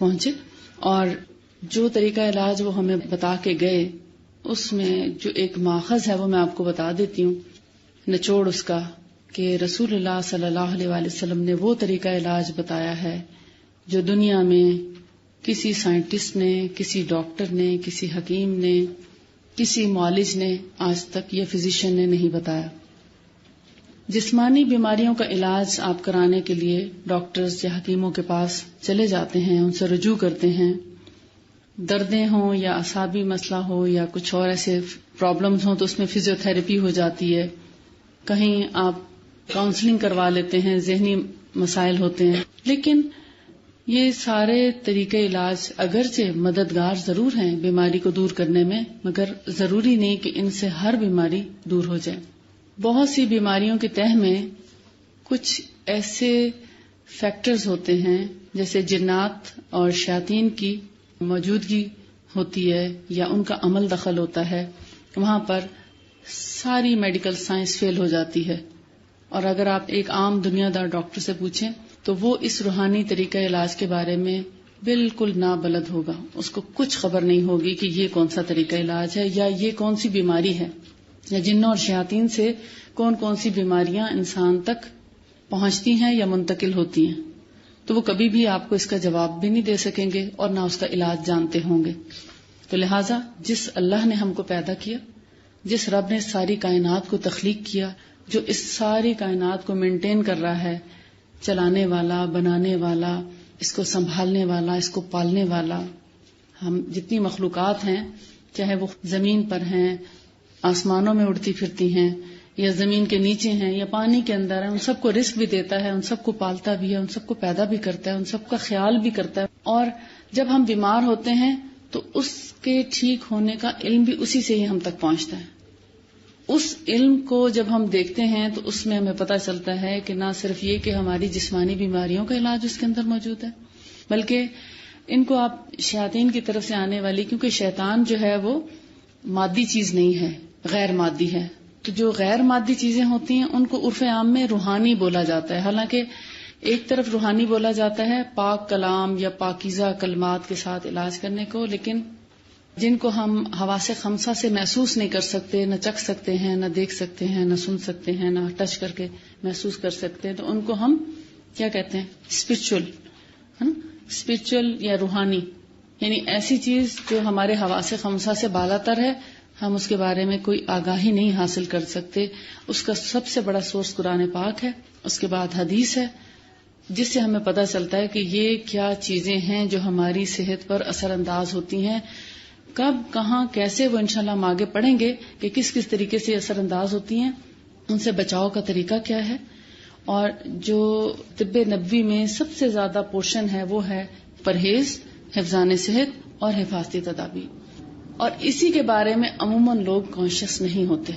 پہنچے، اور جو طریقہ علاج وہ ہمیں بتا کے گئے اس میں جو ایک ماخذ ہے وہ میں آپ کو بتا دیتی ہوں، نچوڑ اس کا، کہ رسول اللہ صلی اللہ علیہ وآلہ وسلم نے وہ طریقہ علاج بتایا ہے جو دنیا میں کسی سائنٹسٹ نے، کسی ڈاکٹر نے، کسی حکیم نے، کسی معالج نے آج تک یا فزیشین نے نہیں بتایا۔ جسمانی بیماریوں کا علاج آپ کرانے کے لیے ڈاکٹرز یا حکیموں کے پاس چلے جاتے ہیں، ان سے رجوع کرتے ہیں، دردیں ہوں یا اعصابی مسئلہ ہو یا کچھ اور ایسے پرابلمز ہوں تو اس میں فزیو تھراپی ہو جاتی ہے، کہیں آپ کاؤنسلنگ کروا لیتے ہیں، ذہنی مسائل ہوتے ہیں، لیکن یہ سارے طریقے علاج اگرچہ مددگار ضرور ہیں بیماری کو دور کرنے میں، مگر ضروری نہیں کہ ان سے ہر بیماری دور ہو جائے۔ بہت سی بیماریوں کے تہ میں کچھ ایسے فیکٹرز ہوتے ہیں جیسے جنات اور شیاطین کی موجودگی ہوتی ہے یا ان کا عمل دخل ہوتا ہے، وہاں پر ساری میڈیکل سائنس فیل ہو جاتی ہے، اور اگر آپ ایک عام دنیا دار ڈاکٹر سے پوچھیں تو وہ اس روحانی طریقہ علاج کے بارے میں بالکل نابلد ہوگا، اس کو کچھ خبر نہیں ہوگی کہ یہ کون سا طریقہ علاج ہے یا یہ کون سی بیماری ہے، یا جنوں اور شیاطین سے کون کون سی بیماریاں انسان تک پہنچتی ہیں یا منتقل ہوتی ہیں، تو وہ کبھی بھی آپ کو اس کا جواب بھی نہیں دے سکیں گے اور نہ اس کا علاج جانتے ہوں گے۔ تو لہٰذا جس اللہ نے ہم کو پیدا کیا، جس رب نے ساری کائنات کو تخلیق کیا، جو اس ساری کائنات کو مینٹین کر رہا ہے، چلانے والا، بنانے والا، اس کو سنبھالنے والا، اس کو پالنے والا، ہم جتنی مخلوقات ہیں چاہے وہ زمین پر ہیں، آسمانوں میں اڑتی پھرتی ہیں، یا زمین کے نیچے ہیں یا پانی کے اندر ہیں، ان سب کو رزق بھی دیتا ہے، ان سب کو پالتا بھی ہے، ان سب کو پیدا بھی کرتا ہے، ان سب کا خیال بھی کرتا ہے، اور جب ہم بیمار ہوتے ہیں تو اس کے ٹھیک ہونے کا علم بھی اسی سے ہی ہم تک پہنچتا ہے۔ اس علم کو جب ہم دیکھتے ہیں تو اس میں ہمیں پتہ چلتا ہے کہ نہ صرف یہ کہ ہماری جسمانی بیماریوں کا علاج اس کے اندر موجود ہے، بلکہ ان کو آپ شیاطین کی طرف سے آنے والی، کیونکہ شیطان جو ہے وہ مادی چیز نہیں ہے، غیر مادی ہے، تو جو غیر مادی چیزیں ہوتی ہیں ان کو عرف عام میں روحانی بولا جاتا ہے، حالانکہ ایک طرف روحانی بولا جاتا ہے پاک کلام یا پاکیزہ کلمات کے ساتھ علاج کرنے کو، لیکن جن کو ہم حواس خمسہ سے محسوس نہیں کر سکتے، نہ چکھ سکتے ہیں، نہ دیکھ سکتے ہیں، نہ سن سکتے ہیں، نہ ٹچ کر کے محسوس کر سکتے ہیں، تو ان کو ہم کیا کہتے ہیں؟ اسپرچل یا روحانی، یعنی ایسی چیز جو ہمارے حواس خمسہ سے بالا تر ہے، ہم اس کے بارے میں کوئی آگاہی نہیں حاصل کر سکتے۔ اس کا سب سے بڑا سورس قرآن پاک ہے، اس کے بعد حدیث ہے، جس سے ہمیں پتہ چلتا ہے کہ یہ کیا چیزیں ہیں جو ہماری صحت پر اثر انداز ہوتی ہیں، کب کہاں کیسے، وہ انشاءاللہ ہم آگے پڑھیں گے کہ کس کس طریقے سے اثر انداز ہوتی ہیں، ان سے بچاؤ کا طریقہ کیا ہے، اور جو طب نبوی میں سب سے زیادہ پورشن ہے وہ ہے پرہیز، حفظان صحت اور حفاظتی تدابیر، اور اسی کے بارے میں عموماً لوگ کانشیس نہیں ہوتے۔